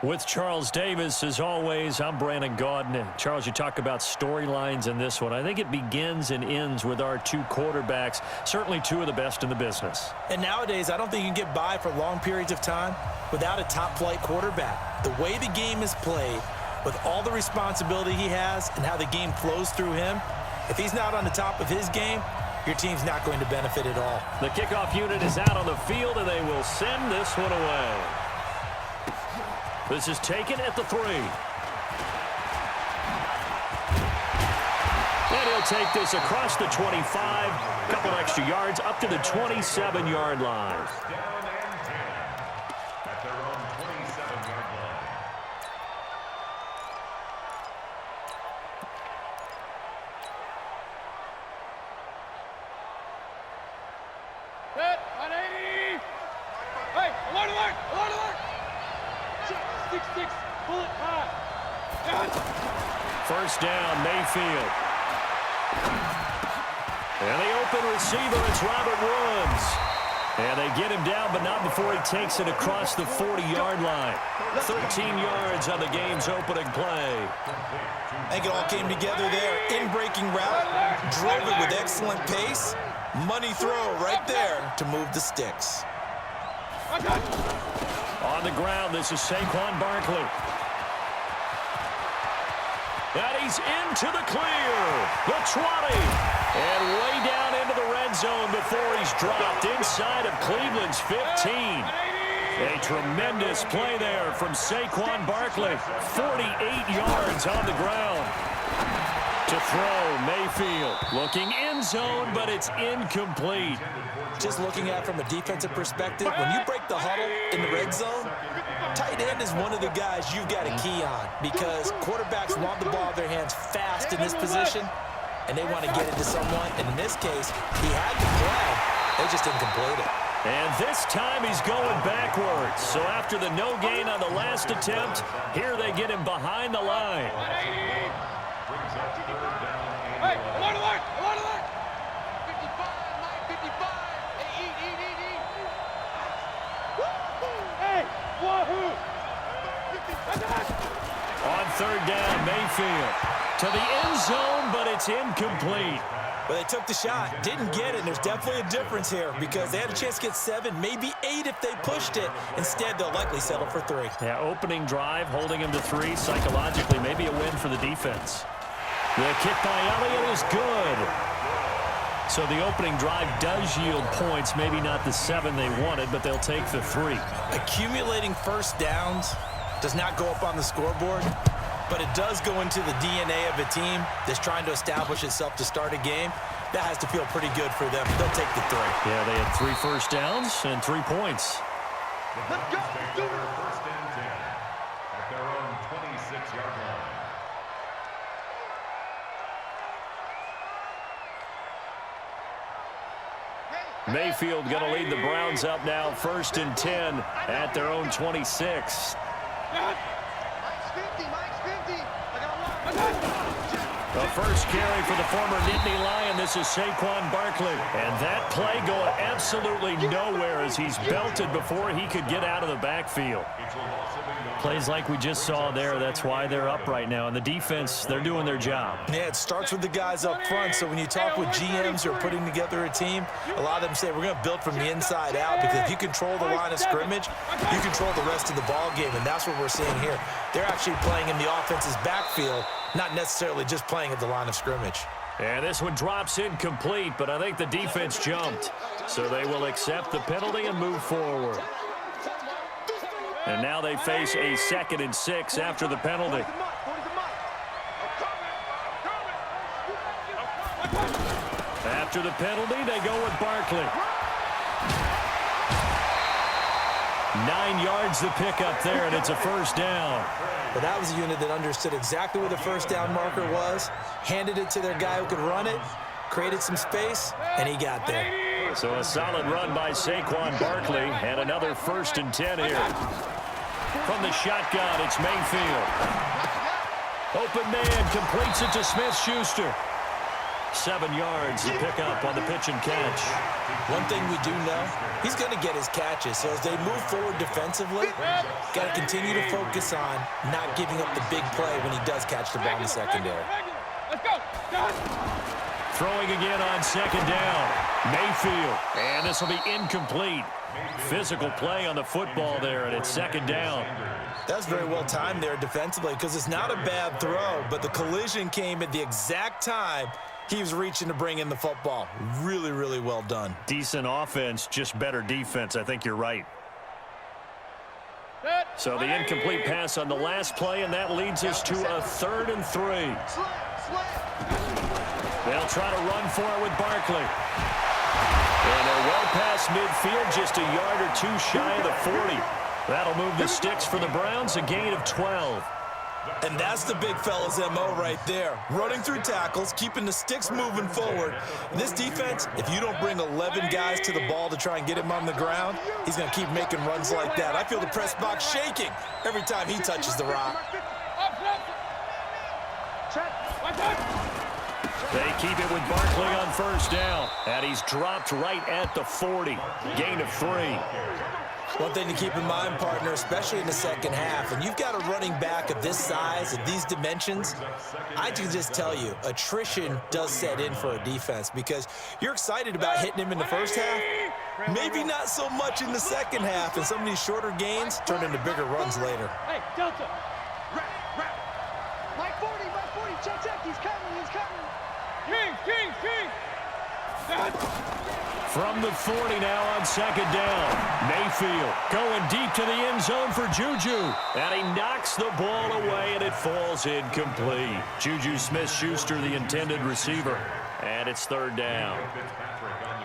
With Charles Davis, as always, I'm Brandon Gaudin. And Charles, you talk about storylines in this one. I think it begins and ends with our two quarterbacks, certainly two of the best in the business. And nowadays, I don't think you can get by for long periods of time without a top-flight quarterback. The way the game is played, with all the responsibility he has and how the game flows through him, if he's not on the top of his game, your team's not going to benefit at all. The kickoff unit is out on the field, and they will send this one away. This is taken at the 3. And he'll take this across the 25, a couple extra yards, up to the 27-yard line. Set, 180. Hey, alert, alert, alert, alert. 6-6, bullet high. First down, Mayfield. And the open receiver, it's Robert Woods. And they get him down, but not before he takes it across the 40-yard line. 13 yards on the game's opening play. I think it all came together there. In-breaking route, drove it with excellent pace. Money throw right there to move the sticks. On the ground, this is Saquon Barkley. And he's into the clear. The 20. And way down into the red zone before he's dropped inside of Cleveland's 15. A tremendous play there from Saquon Barkley. 48 yards on the ground. To throw, Mayfield. Looking end zone, but it's incomplete. Just looking at it from a defensive perspective, when you break the huddle in the red zone, tight end is one of the guys you've got a key on because quarterbacks want the ball in their hands fast in this position, and they want to get it to someone. And in this case, he had the play. They just didn't complete it. And this time he's going backwards. So after the no gain on the last attempt, here they get him behind the line. Hey, alert, alert, alert, alert. 55, 55. Hey, eat. Hey, wahoo. On third down, Mayfield. To the end zone, but it's incomplete. But they took the shot, didn't get it, and there's definitely a difference here because they had a chance to get 7, maybe 8 if they pushed it. Instead, they'll likely settle for 3. Yeah, opening drive, holding him to 3. Psychologically, maybe a win for the defense. The kick by Elliott is good. So the opening drive does yield points, maybe not the 7 they wanted, but they'll take the 3. Accumulating first downs does not go up on the scoreboard, but it does go into the DNA of a team that's trying to establish itself to start a game. That has to feel pretty good for them. They'll take the 3. Yeah, they had 3 first downs and 3 points. Let's go. Do it. First and 10 at their own 26-yard line. Mayfield going to lead the Browns up now, first and 10 at their own 26. The first carry for the former Nittany Lion. This is Saquon Barkley. And that play going absolutely nowhere as he's belted before he could get out of the backfield. Plays like we just saw there. That's why they're up right now. And the defense, they're doing their job. Yeah, it starts with the guys up front. So when you talk with GMs who are putting together a team, a lot of them say we're going to build from the inside out because if you control the line of scrimmage, you control the rest of the ball game. And that's what we're seeing here. They're actually playing in the offense's backfield, not necessarily just playing at the line of scrimmage. And this one drops incomplete, but I think the defense jumped. So they will accept the penalty and move forward. And now they face a 2nd and 6 after the penalty. After the penalty, they go with Barkley. 9 yards to pick up there, and it's a first down. But that was a unit that understood exactly where the first down marker was, handed it to their guy who could run it, created some space, and he got there. So a solid run by Saquon Barkley, and another first and 10 here. From the shotgun, it's Mayfield. Open man, completes it to Smith-Schuster. 7 yards to pick up on the pitch and catch. One thing we do know, he's going to get his catches. So as they move forward defensively, got to continue to focus on not giving up the big play when he does catch the ball in the secondary. Let's go. Throwing again on second down. Mayfield. And this will be incomplete. Physical play on the football there, and it's second down. That's very well timed there defensively because it's not a bad throw, but the collision came at the exact time he was reaching to bring in the football. Really, really well done. Decent offense, just better defense. I think you're right. So the incomplete pass on the last play, and that leads us to a 3rd and 3. They'll try to run for it with Barkley. And they're well past midfield, just a yard or two shy of the 40. That'll move the sticks for the Browns, a gain of 12. And that's the big fella's MO right there. Running through tackles, keeping the sticks moving forward. This defense, if you don't bring 11 guys to the ball to try and get him on the ground, he's going to keep making runs like that. I feel the press box shaking every time he touches the rock. They keep it with Barkley on first down. And he's dropped right at the 40. Gain of 3. One thing to keep in mind, partner, especially in the second half, and you've got a running back of this size, of these dimensions, I can just tell you, attrition does set in for a defense because you're excited about hitting him in the first half, maybe not so much in the second half, and some of these shorter gains turn into bigger runs later. Hey, Delta. Mike 40, check, he's coming. King. From the 40 now on second down. Mayfield going deep to the end zone for Juju. And he knocks the ball away, and it falls incomplete. Juju Smith-Schuster, the intended receiver. And it's 3rd down.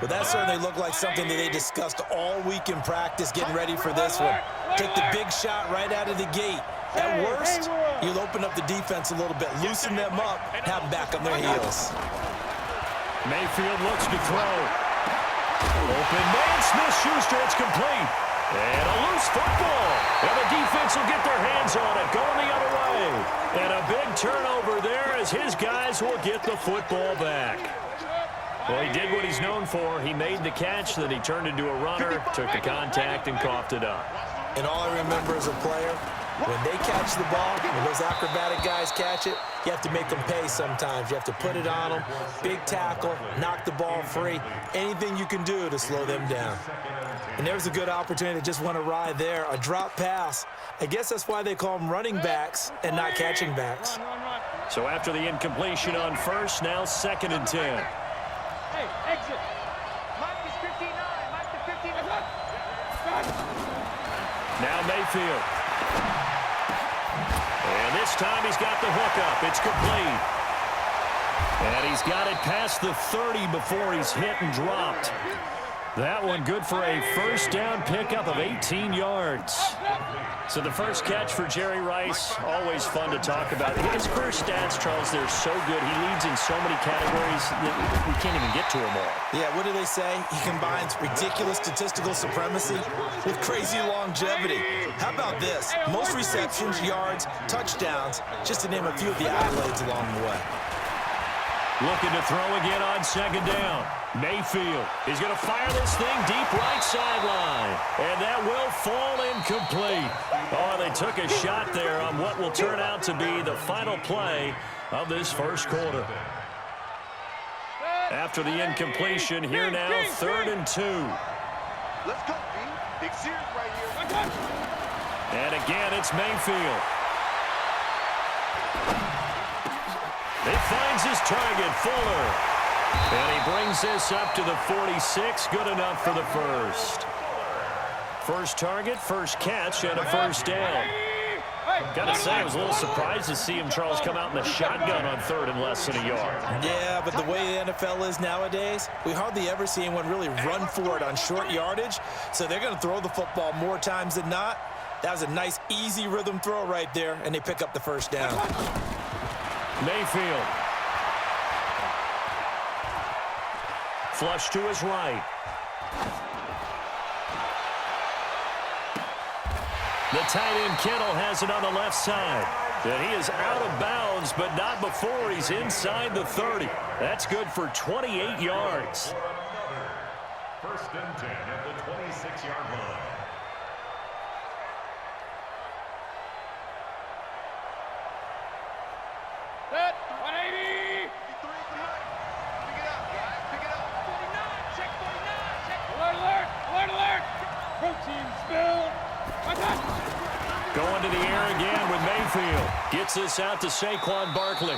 But that certainly looked like something that they discussed all week in practice, getting ready for this one. Take the big shot right out of the gate. At worst, you'll open up the defense a little bit, loosen them up, have them back on their heels. Mayfield looks to throw. Open man, Smith-Schuster, it's complete. And a loose football. And the defense will get their hands on it, going the other way. And a big turnover there as his guys will get the football back. Well, he did what he's known for. He made the catch, then he turned into a runner, took the contact, and coughed it up. And all I remember as a player, when they catch the ball, when those acrobatic guys catch it, you have to make them pay sometimes. You have to put it on them, big tackle, knock the ball free, anything you can do to slow them down. And there's a good opportunity to just want to ride there, a drop pass. I guess that's why they call them running backs and not catching backs. So after the incompletion on first, now 2nd and 10. Hey, exit. Mike is 59. Mike is 59. Now Mayfield. And this time he's got the hook up. It's complete. And he's got it past the 30 before he's hit and dropped. That one good for a first down pickup of 18 yards. So the first catch for Jerry Rice, always fun to talk about. His career stats, Charles, they're so good. He leads in so many categories that we can't even get to them all. Yeah, what do they say? He combines ridiculous statistical supremacy with crazy longevity. How about this? Most receptions, yards, touchdowns, just to name a few of the accolades along the way. Looking to throw again on second down. Mayfield is going to fire this thing deep right sideline. And that will fall incomplete. Oh, they took a shot there on what will turn out to be the final play of this first quarter. After the incompletion, here now, 3rd and 2. Let's go, B. Big series right here. And again, it's Mayfield. He finds his target, Fuller. And he brings this up to the 46. Good enough for the first. First target, first catch, and a first down. Gotta say, I was a little surprised to see him, Charles, come out in the shotgun on 3rd and less than a yard. Yeah, but the way the NFL is nowadays, we hardly ever see anyone really run for it on short yardage. So they're going to throw the football more times than not. That was a nice, easy rhythm throw right there, and they pick up the first down. Mayfield. Flush to his right. The tight end Kittle has it on the left side. And he is out of bounds, but not before he's inside the 30. That's good for 28 yards. First and 10 at the 26-yard line. Set, 180. Pick it up, guys. Pick it up. 49, check 49. Check. Alert, alert, alert, alert. Protein spill. Going to the air again with Mayfield. Gets this out to Saquon Barkley.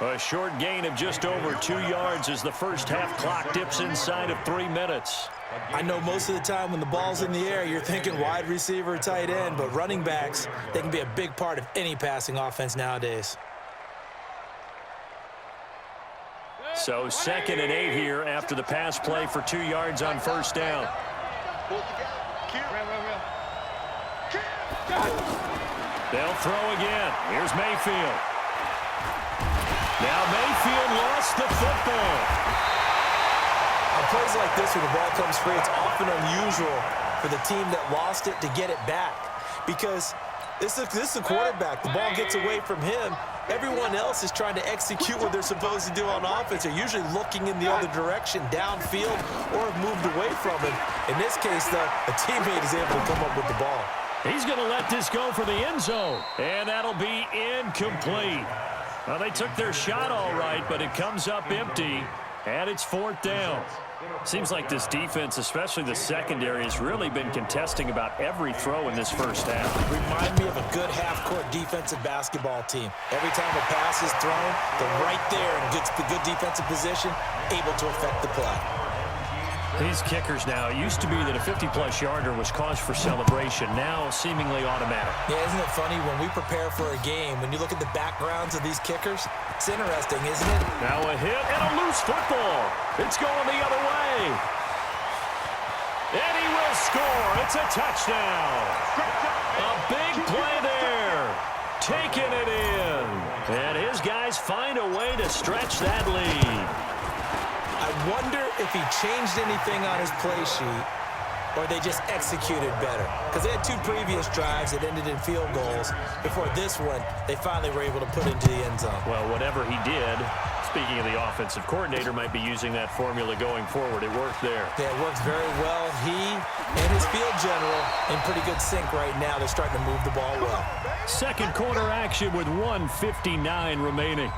A short gain of just over 2 yards as the first half clock dips inside of 3 minutes. I know most of the time when the ball's in the air, you're thinking wide receiver, tight end, but running backs, they can be a big part of any passing offense nowadays. So 2nd and 8 here after the pass play for 2 yards on first down. They'll throw again. Here's Mayfield. Now Mayfield lost the football. On plays like this where the ball comes free, it's often unusual for the team that lost it to get it back. Because this is the quarterback. The ball gets away from him. Everyone else is trying to execute what they're supposed to do on offense. They're usually looking in the other direction, downfield, or have moved away from him. In this case, though, a teammate is able to come up with the ball. He's going to let this go for the end zone. And that'll be incomplete. Well, they took their shot all right, but it comes up empty, and it's 4th down. Seems like this defense, especially the secondary, has really been contesting about every throw in this first half. Remind me of a good half-court defensive basketball team. Every time a pass is thrown, they're right there in good defensive position, able to affect the play. These kickers now, it used to be that a 50-plus yarder was cause for celebration, now seemingly automatic. Yeah, isn't it funny when we prepare for a game, when you look at the backgrounds of these kickers, it's interesting, isn't it? Now a hit and a loose football. It's going the other way. And he will score. It's a touchdown. A big play there. Taking it in. And his guys find a way to stretch that lead. I wonder if he changed anything on his play sheet or they just executed better. Because they had 2 previous drives that ended in field goals. Before this one, they finally were able to put into the end zone. Well, whatever he did, speaking of the offensive coordinator, might be using that formula going forward. It worked there. Yeah, it works very well. He and his field general in pretty good sync right now. They're starting to move the ball well. Second quarter action with 1:59 remaining.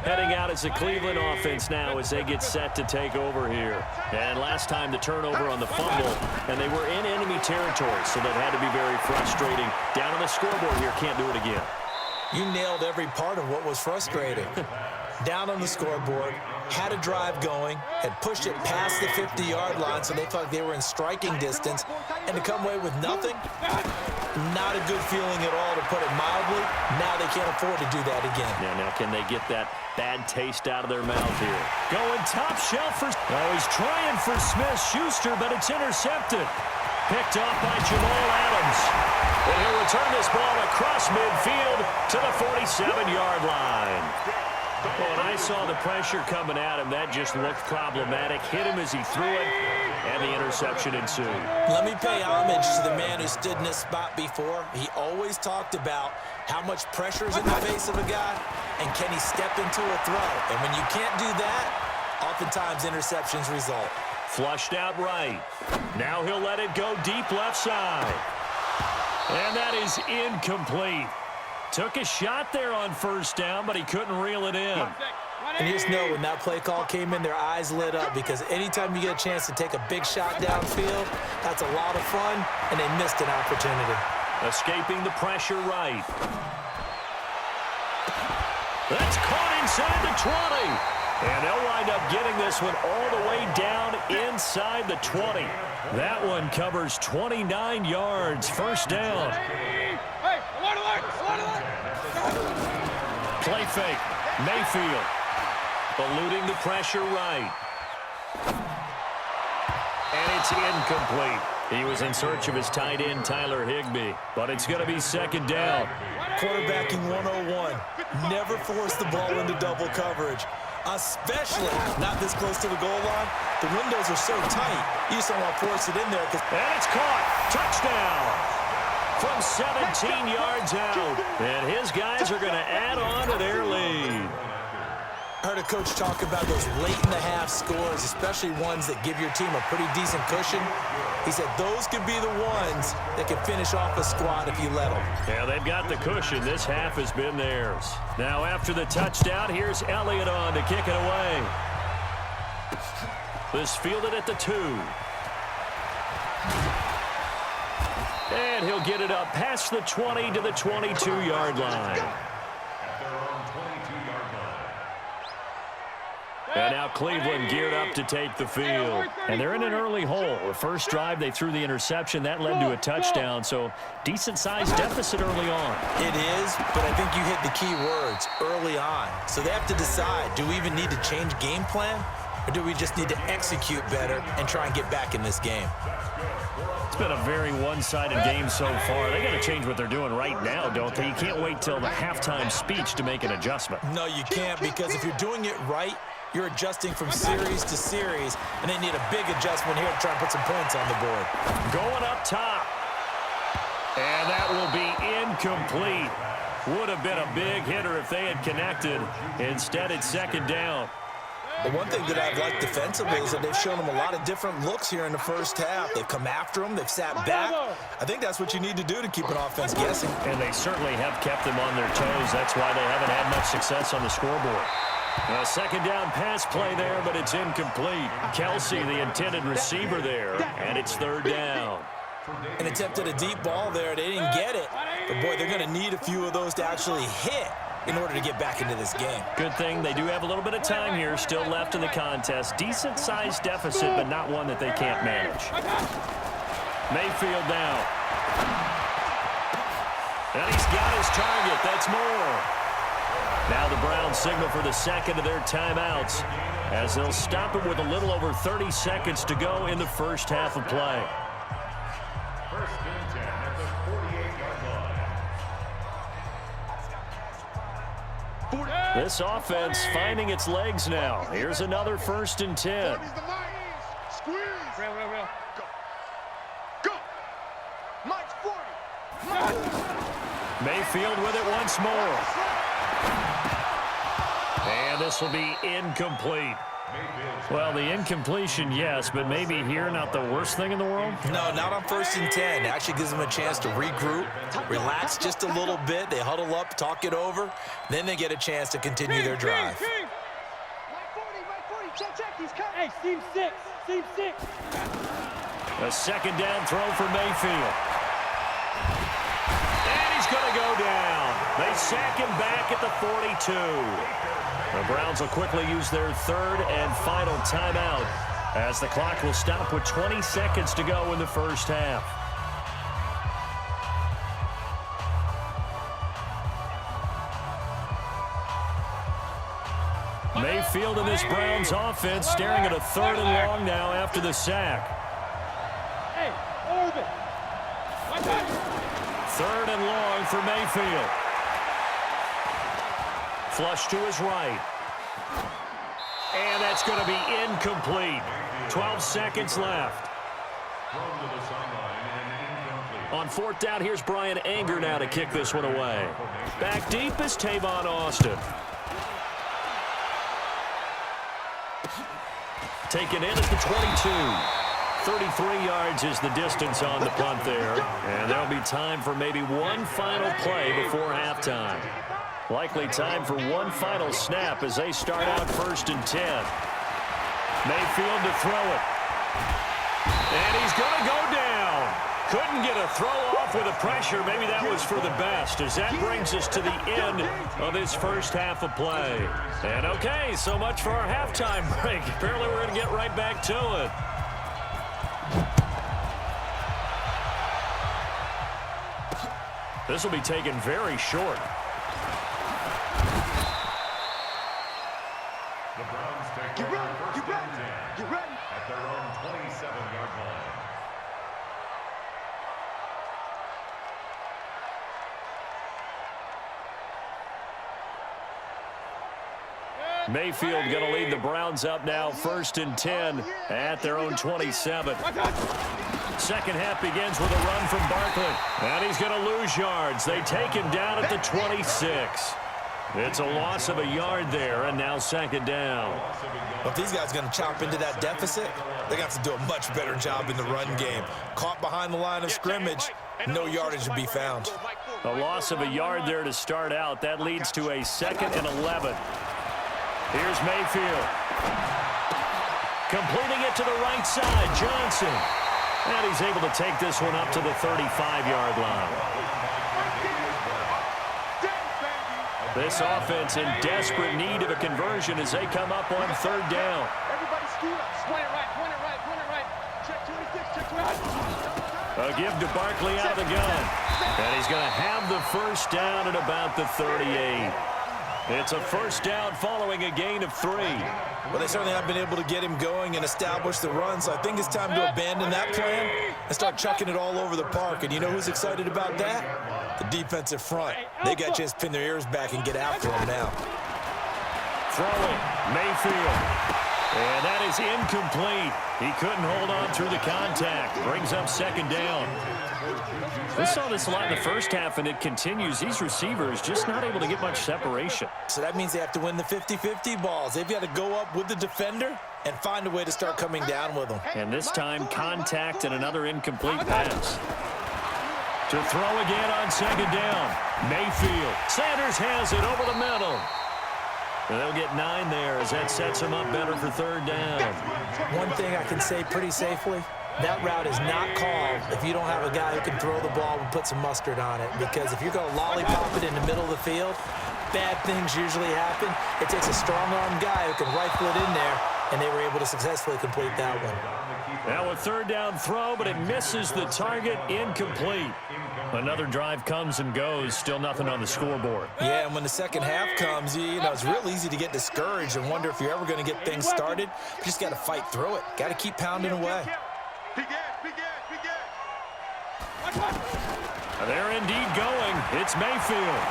Heading out as the Cleveland offense now as they get set to take over here. And last time the turnover on the fumble, and they were in enemy territory, so that had to be very frustrating. Down on the scoreboard here, can't do it again. You nailed every part of what was frustrating. Down on the scoreboard, had a drive going, had pushed it past the 50-yard line, so they felt like they were in striking distance, and to come away with nothing, not a good feeling at all, to put it mildly. Now they can't afford to do that again. Yeah, now can they get that bad taste out of their mouth here? Going top shelf for... Oh, he's trying for Smith-Schuster, but it's intercepted. Picked off by Jamal Adams. And he'll return this ball across midfield to the 47-yard line. And I saw the pressure coming at him. That just looked problematic. Hit him as he threw it, and the interception ensued. Let me pay homage to the man who stood in this spot before. He always talked about how much pressure is in the face of a guy, and can he step into a throw. And when you can't do that, oftentimes interceptions result. Flushed out right. Now he'll let it go deep left side. And that is incomplete. Took a shot there on first down, but he couldn't reel it in. And you just know when that play call came in, their eyes lit up, because anytime you get a chance to take a big shot downfield, that's a lot of fun, and they missed an opportunity. Escaping the pressure right. That's caught inside the 20. And they'll wind up getting this one all the way down inside the 20. That one covers 29 yards. First down. Hey, alert, alert, alert, alert. Play fake. Mayfield eluding the pressure right. And it's incomplete. He was in search of his tight end, Tyler Higbee. But it's going to be second down. Quarterbacking 101. Never force the ball into double coverage. Especially not this close to the goal line. The windows are so tight, you just don't want to force it in there. And it's caught. Touchdown. From 17 yards out. And his guys are going to add on to their lead. I heard a coach talk about those late-in-the-half scores, especially ones that give your team a pretty decent cushion. He said those could be the ones that can finish off a squad if you let them. Yeah, they've got the cushion. This half has been theirs. Now after the touchdown, here's Elliott on to kick it away. This fielded at the 2. And he'll get it up past the 20 to the 22-yard line. And now Cleveland geared up to take the field. And they're in an early hole. The first drive, they threw the interception. That led to a touchdown. So decent-sized deficit early on. It is, but I think you hit the key words, early on. So they have to decide, do we even need to change game plan? Or do we just need to execute better and try and get back in this game? It's been a very one-sided game so far. They got to change what they're doing right now, don't they? You can't wait till the halftime speech to make an adjustment. No, you can't, because if you're doing it right, you're adjusting from series to series, and they need a big adjustment here to try and put some points on the board. Going up top. And that will be incomplete. Would have been a big hitter if they had connected. Instead, it's second down. But one thing that I've liked defensively is that they've shown them a lot of different looks here in the first half. They've come after them. They've sat back. I think that's what you need to do to keep an offense guessing. And they certainly have kept them on their toes. That's why they haven't had much success on the scoreboard. A second down pass play there, but it's incomplete. Kelsey, the intended receiver there, and it's third down. An attempt at a deep ball there. They didn't get it. But, boy, they're going to need a few of those to actually hit in order to get back into this game. Good thing they do have a little bit of time here still left in the contest. Decent-sized deficit, but not one that they can't manage. Mayfield now. And he's got his target. That's more. Now the Browns signal for the second of their timeouts as they'll stop it with a little over 30 seconds to go in the first half of play. First and 10 at the 48-yard line. This offense finding its legs now. Here's another first and 10. Squeeze. Real. Go. Mike's 40. Mayfield with it once more. And this will be incomplete. Well, the incompletion, yes, but maybe here not the worst thing in the world? No, not on first and 10. It actually gives them a chance to regroup, relax just a little bit. They huddle up, talk it over. Then they get a chance to continue their drive. Mike 40. Check. He's coming. Hey, Seam 6. A second down throw for Mayfield. And he's going to go down. They sack him back at the 42. The Browns will quickly use their third and final timeout as the clock will stop with 20 seconds to go in the first half. Mayfield and this Browns offense staring at a third and long now after the sack. Hey, orbit. Third and long for Mayfield. Flush to his right. And that's going to be incomplete. 12 seconds left. On fourth down, here's Brian Anger now to kick this one away. Back deep is Tavon Austin. Taken in at the 22. 33 yards is the distance on the punt there. And there'll be time for maybe one final play before halftime. Likely time for one final snap as they start out first and 10. Mayfield to throw it. And he's going to go down. Couldn't get a throw off with the pressure. Maybe that was for the best as that brings us to the end of this first half of play. And okay, so much for our halftime break. Apparently we're going to get right back to it. This will be taken very short. The Browns take over first and 10 at their own 27-yard line. Mayfield going to lead the Browns up now, 1st and 10 at their own 27. Second half begins with a run from Barkley. And he's going to lose yards. They take him down at the 26. It's a loss of a yard there, and now 2nd down. Well, if these guys are going to chop into that deficit, they're going to have to do a much better job in the run game. Caught behind the line of scrimmage, no yardage to be found. A loss of a yard there to start out. That leads to a 2nd and 11. Here's Mayfield. Completing it to the right side, Johnson. And he's able to take this one up to the 35-yard line. This offense in desperate need of a conversion as they come up on 3rd down. Everybody scoot up. Point it right, point it right, point it right. Check 26, check 26. A give to Barkley out of the gun. And he's going to have the 1st down at about the 38. It's a 1st down following a gain of 3. Well, they certainly haven't been able to get him going and establish the run, so I think it's time to abandon that plan and start chucking it all over the park. And you know who's excited about that? The defensive front. They got a chance to pin their ears back and get after him now. Throwing, Mayfield. And that is incomplete. He couldn't hold on through the contact. Brings up 2nd down. We saw this a lot in the first half, and it continues. These receivers just not able to get much separation. So that means they have to win the 50-50 balls. They've got to go up with the defender and find a way to start coming down with them. And this time, contact and another incomplete pass. To throw again on 2nd down. Mayfield. Sanders has it over the middle. And they'll get 9 there as that sets them up better for 3rd down. One thing I can say pretty safely, that route is not called if you don't have a guy who can throw the ball and put some mustard on it. Because if you're going to lollipop it in the middle of the field, bad things usually happen. It takes a strong-arm guy who can rifle it in there, and they were able to successfully complete that one. Now a 3rd down throw, but it misses the target. Incomplete. Another drive comes and goes. Still nothing on the scoreboard. Yeah, and when the second half comes, you know, it's real easy to get discouraged and wonder if you're ever going to get things started. You just got to fight through it. Got to keep pounding away. They're indeed going. It's Mayfield.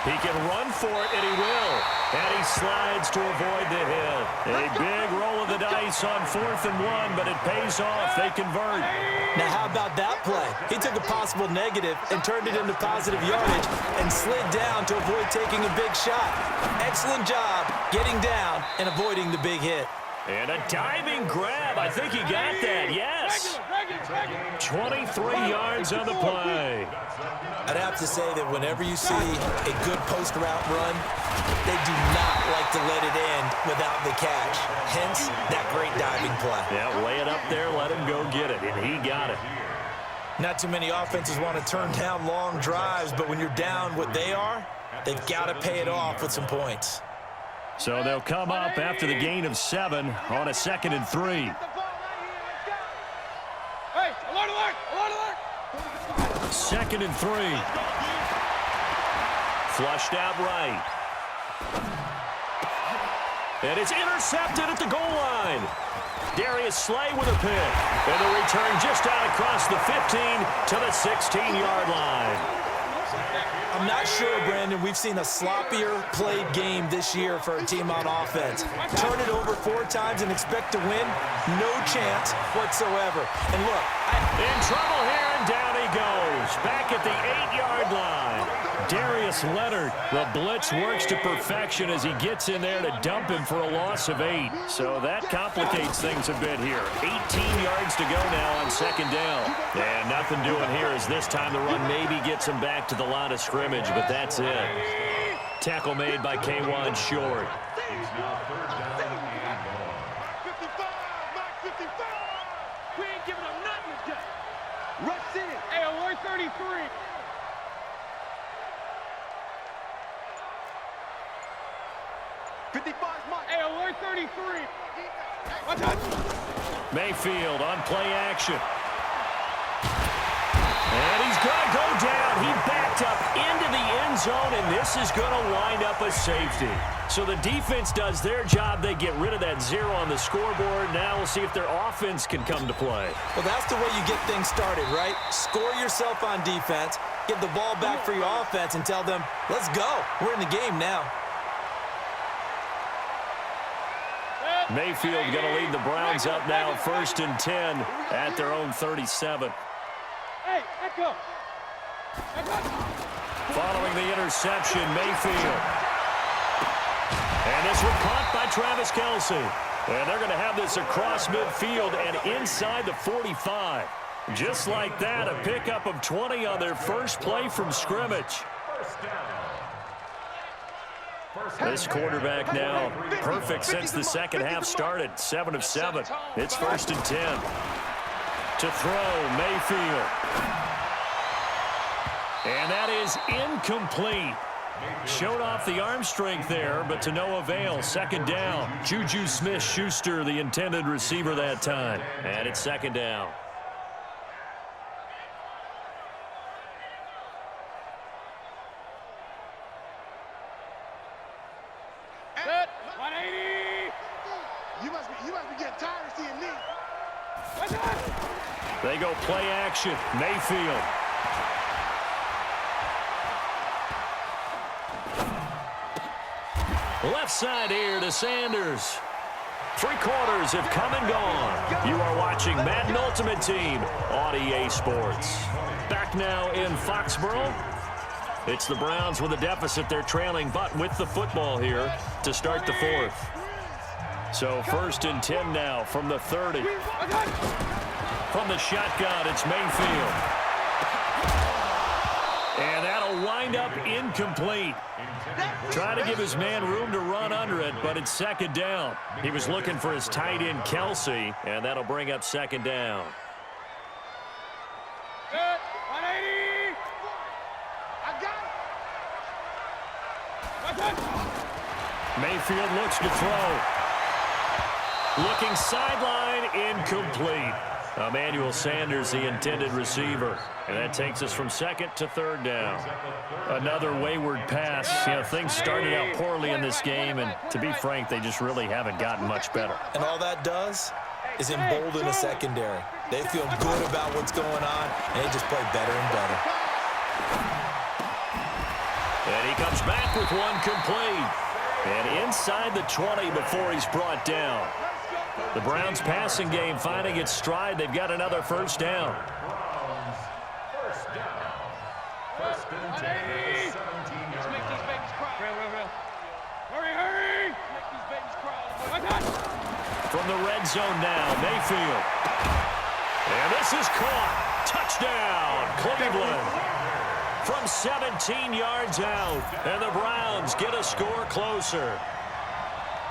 He can run for it, and he will. And he slides to avoid the hit. A big roll of the dice on 4th and 1, but it pays off. They convert. Now, how about that play? He took a possible negative and turned it into positive yardage and slid down to avoid taking a big shot. Excellent job getting down and avoiding the big hit. And a diving grab. I think he got that. Yes. 23 yards on the play. I'd have to say that whenever you see a good post route run, they do not like to let it end without the catch. Hence, that great diving play. Yeah, lay it up there, let him go get it, and he got it. Not too many offenses want to turn down long drives, but when you're down what they are, they've got to pay it off with some points. So they'll come up after the gain of 7 on a 2nd and 3. Hey, alert, alert, alert, alert. 2nd and 3. Flushed out right. And it's intercepted at the goal line. Darius Slay with a pick. And the return just out across the 15 to the 16-yard line. I'm not sure, Brandon, we've seen a sloppier played game this year for a team on offense. Turn it over 4 times and expect to win? No chance whatsoever. And look, in trouble here, and down he goes. Back at the 8-yard line. Darius Leonard, the blitz works to perfection as he gets in there to dump him for a loss of 8. So that complicates things a bit here. 18 yards to go now on 2nd down. And nothing doing here as this time the run maybe gets him back to the line of scrimmage, but that's it. Tackle made by K1 Short. 55, 55. We ain't giving up nothing today. Rush in. Hey, alert 33. Hey, alert 33. Watch out. Mayfield on play action. And he's going to go down. He backed up into the end zone, and this is going to wind up a safety. So the defense does their job. They get rid of that 0 on the scoreboard. Now we'll see if their offense can come to play. well, that's the way you get things started, right? Score yourself on defense, get the ball back for your offense, and tell them, let's go. We're in the game now. Mayfield going to lead the Browns up now, 1st and 10 at their own 37. Hey, echo. Following the interception, Mayfield. And this one caught by Travis Kelce. And they're going to have this across midfield and inside the 45. Just like that, a pickup of 20 on their first play from scrimmage. This quarterback now perfect since the second half started. 7 of 7. It's 1st and 10. To throw, Mayfield. And that is incomplete. Showed off the arm strength there, but to no avail. 2nd down. Juju Smith-Schuster, the intended receiver that time. And it's 2nd down. Set. 180. You must be getting tired of seeing me. They go play action. Mayfield. Left side here to Sanders. 3 quarters have come and gone. You are watching Madden Ultimate Team on EA Sports. Back now in Foxborough. It's the Browns with a deficit. They're trailing, but with the football here to start the 4th. So 1st and 10 now from the 30. From the shotgun, it's Mayfield. And that'll wind up incomplete. Trying to give his man room to run under it, but it's 2nd down. He was looking for his tight end, Kelce, and that'll bring up 2nd down. Set. 180. I got it. Mayfield looks to throw. Looking sideline, incomplete. Emmanuel Sanders, the intended receiver. And that takes us from 2nd to 3rd down. Another wayward pass. You know, things started out poorly in this game, and to be frank, they just really haven't gotten much better. And all that does is embolden the secondary. They feel good about what's going on, and they just play better and better. And he comes back with one complete. And inside the 20 before he's brought down. The Browns passing game finding its stride. They've got another 1st down. First down. 1st and 10. 17 Let's make these babies cry. Real. Hurry. Make these babies cry. From the red zone now, Mayfield. And this is caught. Touchdown, Cleveland. From 17 yards out. And the Browns get a score closer.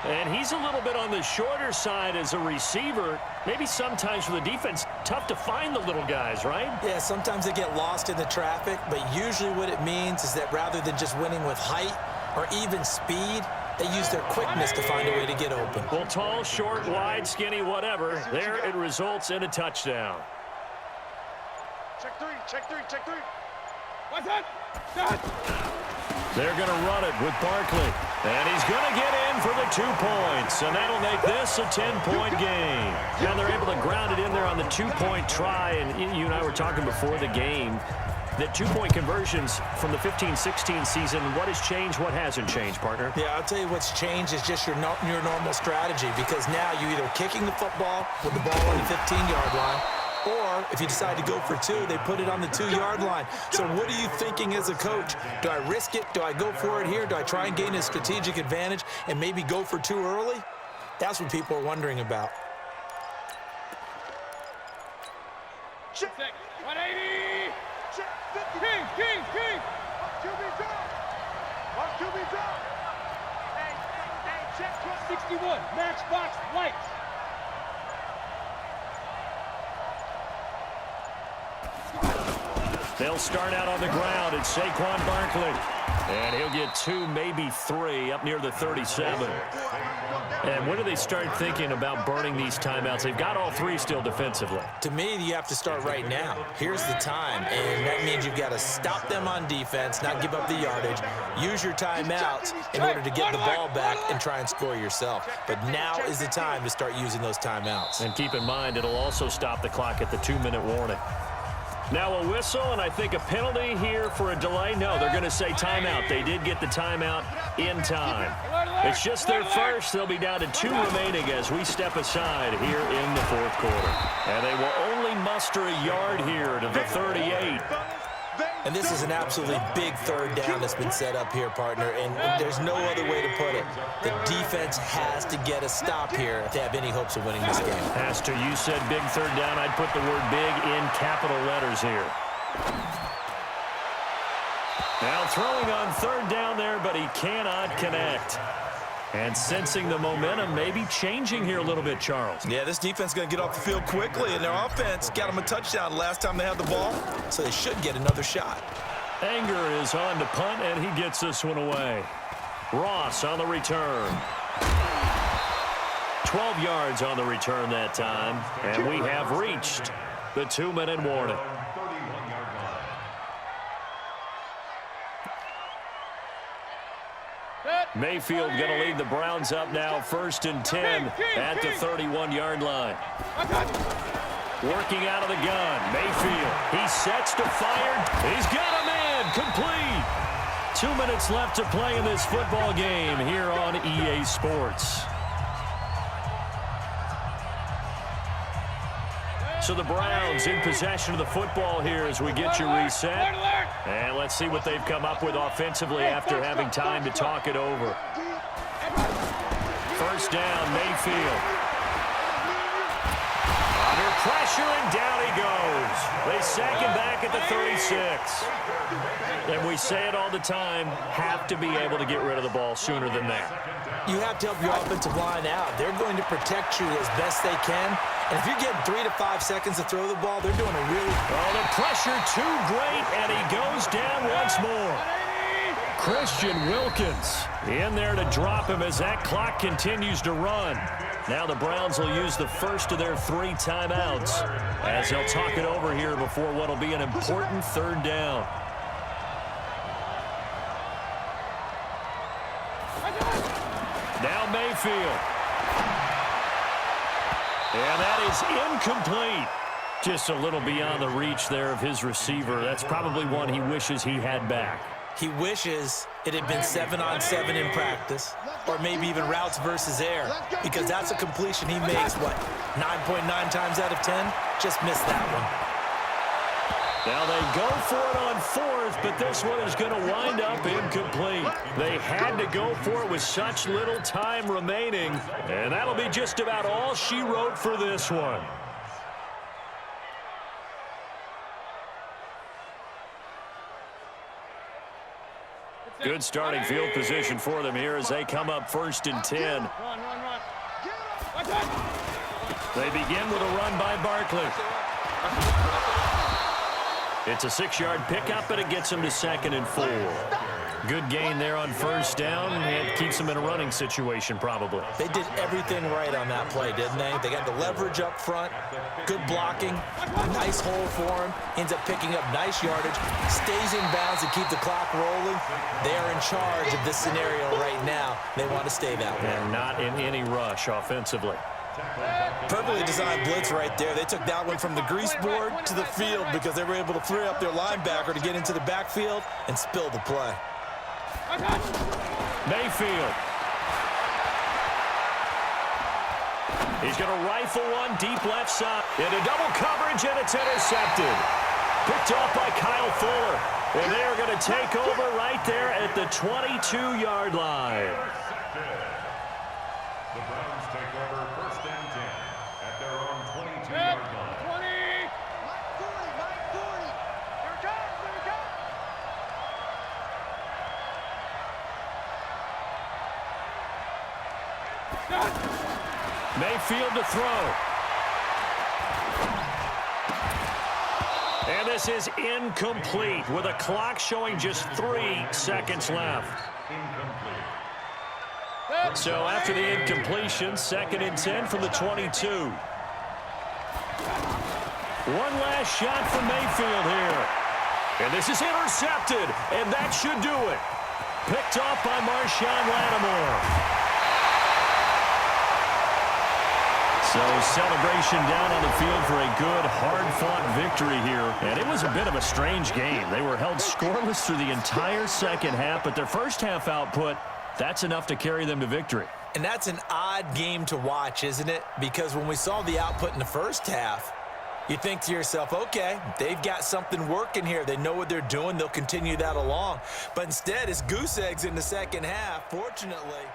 And he's a little bit on the shorter side as a receiver. Maybe sometimes for the defense, tough to find the little guys, right? Yeah, sometimes they get lost in the traffic, but usually what it means is that rather than just winning with height or even speed, they use their quickness to find a way to get open. Well, tall, short, wide, skinny, whatever. There it results in a touchdown. Check three. What's that? Set. They're going to run it with Barkley. And he's going to get in for the 2 points. And that'll make this a 10-point game. And they're able to ground it in there on the 2-point try. And you and I were talking before the game that 2-point conversions from the 15-16 season, what has changed, what hasn't changed, partner? Yeah, I'll tell you what's changed is just your normal strategy, because now you're either kicking the football with the ball on the 15-yard line, or if you decide to go for 2, they put it on the 2-yard line. So what are you thinking as a coach? Do I risk it? Do I go for it here? Do I try and gain a strategic advantage and maybe go for 2 early? That's what people are wondering about. Check. 180. King. Watch QB drop. Hey, check 61. Matchbox lights. They'll start out on the ground. It's Saquon Barkley. And he'll get 2, maybe 3, up near the 37. And when do they start thinking about burning these timeouts? They've got all 3 still defensively. To me, you have to start right now. Here's the time, and that means you've got to stop them on defense, not give up the yardage, use your timeouts in order to get the ball back and try and score yourself. But now is the time to start using those timeouts. And keep in mind, it'll also stop the clock at the 2-minute warning. Now a whistle, and I think a penalty here for a delay. No, they're going to say timeout. They did get the timeout in time. It's just their first. They'll be down to 2 remaining as we step aside here in the 4th quarter. And they will only muster a yard here to the 38. And this is an absolutely big 3rd down that's been set up here, partner, and there's no other way to put it. The defense has to get a stop here to have any hopes of winning this game. Pastor, you said big 3rd down. I'd put the word big in capital letters here. Now throwing on 3rd down there, but he cannot connect. And sensing the momentum maybe changing here a little bit, Charles. Yeah, this defense is going to get off the field quickly, and their offense got them a touchdown last time they had the ball, so they should get another shot. Anger is on to punt, and he gets this one away. Ross on the return. 12 yards on the return that time, and we have reached the 2-minute warning. Mayfield going to lead the Browns up now 1st and 10 at the 31-yard line. Working out of the gun, Mayfield. He sets to fire. He's got a man complete. 2 minutes left to play in this football game here on EA Sports. So the Browns in possession of the football here as we get you reset. And let's see what they've come up with offensively after having time to talk it over. 1st down, Mayfield. Under pressure, and down he goes. They sack him back at the 36. And we say it all the time, have to be able to get rid of the ball sooner than that. You have to help your offensive line out. They're going to protect you as best they can. And if you're getting 3 to 5 seconds to throw the ball, they're doing a really... Oh, the pressure too great, and he goes down once more. Christian Wilkins in there to drop him as that clock continues to run. Now the Browns will use the first of their 3 timeouts as they'll talk it over here before what will be an important 3rd down. Now Mayfield. And that is incomplete. Just a little beyond the reach there of his receiver. That's probably one he wishes he had back. He wishes it had been 7-on-7 in practice, or maybe even routes versus air, because that's a completion he makes, what, 9.9 times out of 10? Just missed that one. Now they go for it on 4th, but this one is going to wind up incomplete. They had to go for it with such little time remaining, and that'll be just about all she wrote for this one. Good starting field position for them here as they come up 1st and 10. They begin with a run by Barkley. It's a 6-yard pickup, and it gets him to 2nd and 4. Good gain there on 1st down, and it keeps them in a running situation probably. They did everything right on that play, didn't they? They got the leverage up front, good blocking, nice hole for him, ends up picking up nice yardage, stays in bounds to keep the clock rolling. They are in charge of this scenario right now. They want to stay that way. And not in any rush offensively. Perfectly designed blitz right there. They took that one from the grease board to the field because they were able to free up their linebacker to get into the backfield and spill the play. Mayfield. He's going to rifle one deep left side. Into double coverage, and it's intercepted. Picked off by Kyle Fuller. And they are going to take over right there at the 22-yard line. The Browns take over 1st and 10 at their own 22-yard line. 20. Mike 40. Here it comes. Mayfield to throw. And this is incomplete with a clock showing just 3 seconds left. So after the incompletion, 2nd and 10 from the 22. One last shot from Mayfield here. And this is intercepted, and that should do it. Picked off by Marshawn Lattimore. So celebration down on the field for a good, hard-fought victory here. And it was a bit of a strange game. They were held scoreless through the entire second half, but their first half output, that's enough to carry them to victory. And that's an odd game to watch, isn't it? Because when we saw the output in the first half, you think to yourself, okay, they've got something working here. They know what they're doing. They'll continue that along. But instead, it's goose eggs in the second half. Fortunately,